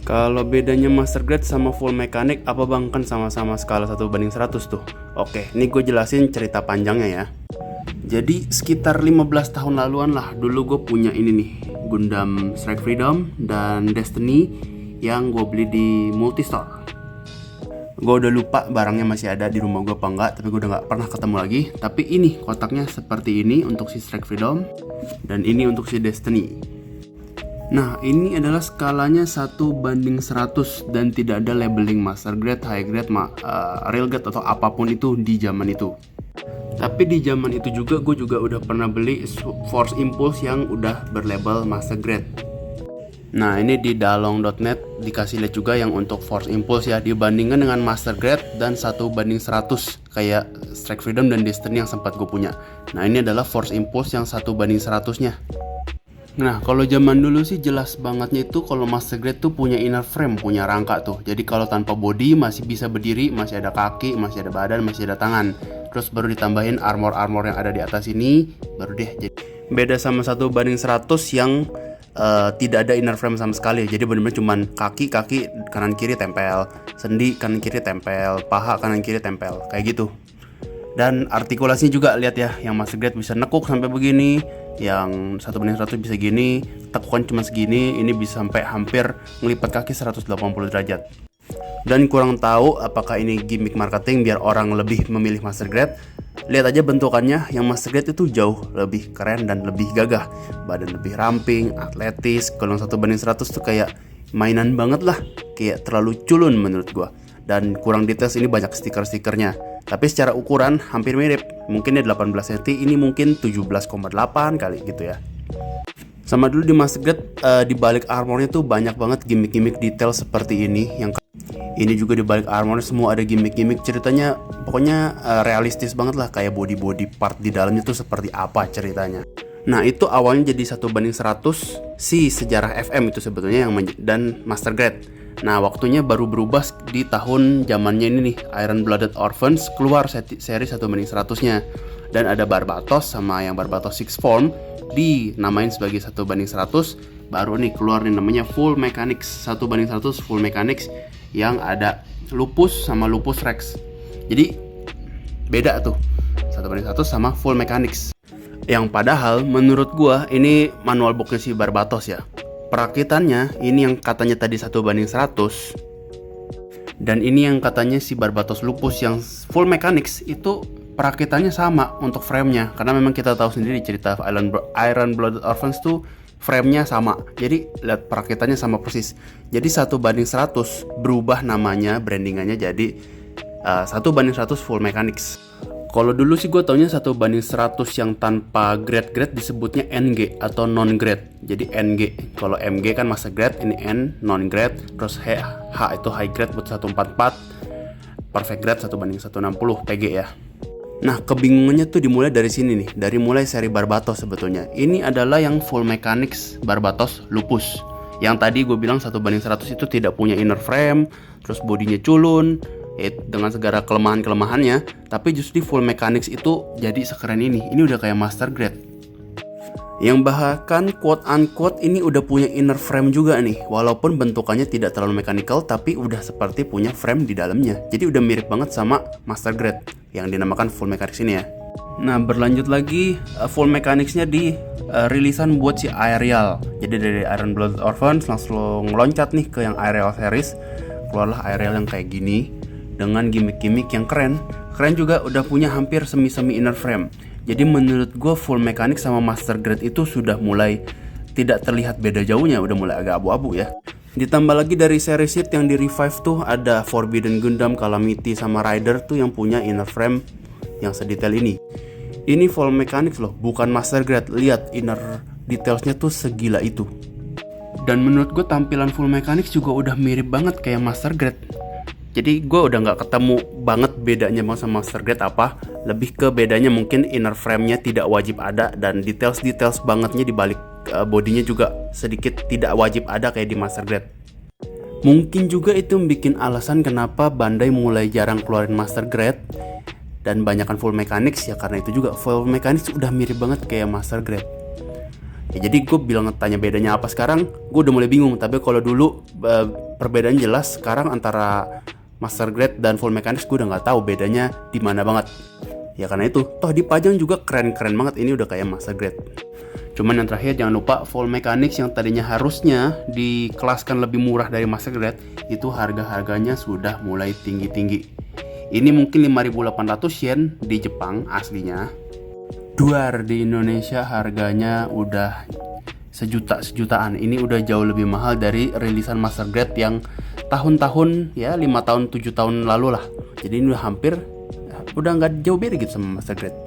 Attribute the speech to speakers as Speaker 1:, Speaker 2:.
Speaker 1: Kalau bedanya master grade sama full mechanic apa bang? Kan sama-sama skala 1:100 tuh. Oke, ini gue jelasin cerita panjangnya ya. Jadi sekitar 15 tahun laluan lah, dulu gue punya ini nih, Gundam Strike Freedom dan Destiny yang gue beli di Multistore. Gue udah lupa barangnya masih ada di rumah gue apa enggak, tapi gue udah gak pernah ketemu lagi. Tapi ini kotaknya seperti ini untuk si Strike Freedom, dan ini untuk si Destiny. Nah, ini adalah skalanya 1:100 dan tidak ada labeling master grade, high grade, real grade atau apapun itu di zaman itu. Tapi di zaman itu juga gue juga udah pernah beli Force Impulse yang udah berlabel master grade. Nah, ini di dalong.net dikasih lihat juga yang untuk Force Impulse ya, dibandingkan dengan master grade dan 1:100 kayak Strike Freedom dan Destiny yang sempat gue punya. Nah, ini adalah Force Impulse yang 1:100-nya. Nah, kalau zaman dulu sih jelas bangetnya itu kalau master grade tuh punya inner frame, punya rangka tuh. Jadi kalau tanpa body masih bisa berdiri, masih ada kaki, masih ada badan, masih ada tangan. Terus baru ditambahin armor-armor yang ada di atas ini, baru deh jadi beda sama 1:100 yang tidak ada inner frame sama sekali. Jadi benar-benar cuman kaki kanan kiri tempel, sendi kanan kiri tempel, paha kanan kiri tempel, kayak gitu. Dan artikulasinya juga lihat ya, yang master grade bisa nekuk sampai begini, yang 1:100 bisa gini, tekukan cuma segini, ini bisa sampai hampir ngelipat kaki 180 derajat. Dan kurang tahu apakah ini gimmick marketing biar orang lebih memilih master grade. Lihat aja bentukannya, yang master grade itu jauh lebih keren dan lebih gagah. Badan lebih ramping, atletis. Kalau 1:100 tuh kayak mainan banget lah, kayak terlalu culun menurut gua. Dan kurang details, ini banyak stiker-stikernya. Tapi secara ukuran hampir mirip. Mungkin dia 18 cm, ini mungkin 17,8 kali gitu ya. Sama dulu di master grade, di balik armornya tuh banyak banget gimmick-gimmick detail seperti ini. Yang ini juga di balik armornya semua ada gimmick-gimmick, ceritanya pokoknya realistis banget lah, kayak body part di dalamnya tuh seperti apa ceritanya. Nah, itu awalnya jadi 1:100 si sejarah FM itu sebetulnya yang dan master grade. Nah, waktunya baru berubah di tahun zamannya ini nih, Iron Blooded Orphans keluar seri 1:100-nya. Dan ada Barbatos sama yang Barbatos Six Form dinamain sebagai 1:100. Baru nih keluar nih namanya Full Mechanics, 1:100 Full Mechanics yang ada Lupus sama Lupus Rex. Jadi beda tuh 1:100 sama Full Mechanics. Yang padahal menurut gua ini manual booknya si Barbatos ya. Perakitannya ini yang katanya tadi 1:100, dan ini yang katanya si Barbatos Lupus yang Full Mechanics itu perakitannya sama untuk framenya. Karena memang kita tahu sendiri cerita Iron Blooded Orphans tuh framenya sama. Jadi lihat perakitannya sama persis. Jadi 1:100 berubah namanya, brandingannya jadi 1:100 Full Mechanics. Kalau dulu sih gue taunya 1:100 yang tanpa grade disebutnya NG atau non grade. Jadi NG, kalau MG kan master grade, ini N non grade, terus H itu high grade buat 144, perfect grade 1:160 PG ya. Nah, kebingungannya tuh dimulai dari sini nih, dari mulai seri Barbatos sebetulnya. Ini adalah yang Full Mechanics Barbatos Lupus. Yang tadi gue bilang 1:100 itu tidak punya inner frame, terus bodinya culun, dengan segala kelemahan-kelemahannya. Tapi justru di Full Mechanics itu jadi sekeren ini. Ini udah kayak master grade, yang bahkan quote unquote ini udah punya inner frame juga nih. Walaupun bentukannya tidak terlalu mechanical, tapi udah seperti punya frame di dalamnya. Jadi udah mirip banget sama master grade yang dinamakan Full Mechanics ini ya. Nah, berlanjut lagi, Full Mechanics-nya di rilisan buat si Aerial. Jadi dari Iron Blooded Orphans langsung loncat nih ke yang Aerial series. Keluarlah Aerial yang kayak gini dengan gimmick-gimmick yang keren juga, udah punya hampir semi inner frame. Jadi menurut gue Full Mechanics sama master grade itu sudah mulai tidak terlihat beda jauhnya, udah mulai agak abu-abu ya. Ditambah lagi dari seri sheet yang di revive tuh ada Forbidden Gundam, Calamity sama Rider tuh yang punya inner frame yang sedetail ini. Ini Full Mechanics loh, bukan master grade. Lihat inner detailsnya tuh segila itu. Dan menurut gue tampilan Full Mechanics juga udah mirip banget kayak master grade. Jadi gue udah gak ketemu banget bedanya sama master grade apa. Lebih ke bedanya mungkin inner frame-nya tidak wajib ada, dan details bangetnya di balik bodinya juga sedikit tidak wajib ada kayak di master grade. Mungkin juga itu bikin alasan kenapa Bandai mulai jarang keluarin master grade dan banyakan Full Mechanics ya, karena itu juga Full Mechanics udah mirip banget kayak master grade. Ya, jadi gue bilang tanya bedanya apa sekarang, gue udah mulai bingung. Tapi kalau dulu perbedaan jelas. Sekarang antara Master Grade dan Full Mechanics gue udah nggak tahu bedanya di mana banget. Ya karena itu, toh dipajang juga keren-keren banget, ini udah kayak Master Grade. Cuman yang terakhir jangan lupa Full Mechanics yang tadinya harusnya dikelaskan lebih murah dari Master Grade, itu harga-harganya sudah mulai tinggi-tinggi. Ini mungkin 5.800 yen di Jepang aslinya. Duar di Indonesia harganya udah sejutaan. Ini udah jauh lebih mahal dari rilisan Master Grade yang tahun-tahun ya 5 tahun 7 tahun lalu lah. Jadi ini udah hampir udah nggak jauh beda gitu sama Master Grade.